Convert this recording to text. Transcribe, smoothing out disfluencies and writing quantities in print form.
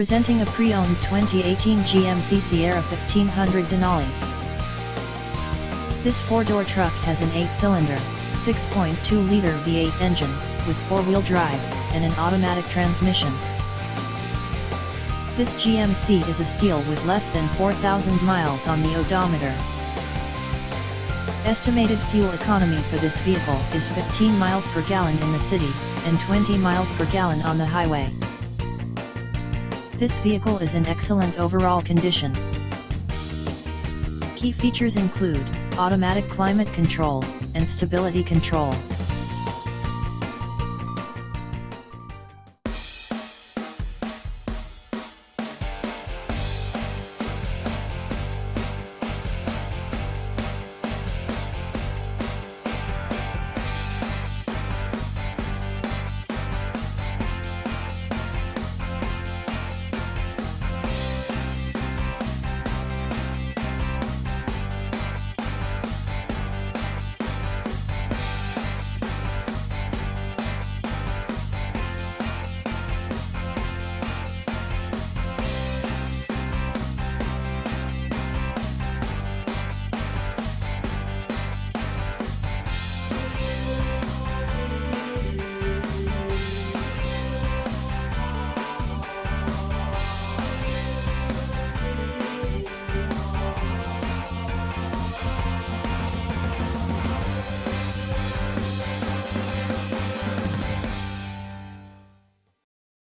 Presenting a pre-owned 2018 GMC Sierra 1500 Denali. This four-door truck has an 8-cylinder, 6.2-liter V8 engine, with four-wheel drive, and an automatic transmission. This GMC is a steal with less than 4,000 miles on the odometer. Estimated fuel economy for this vehicle is 15 miles per gallon in the city, and 20 miles per gallon on the highway. This vehicle is in excellent overall condition. Key features include automatic climate control and stability control.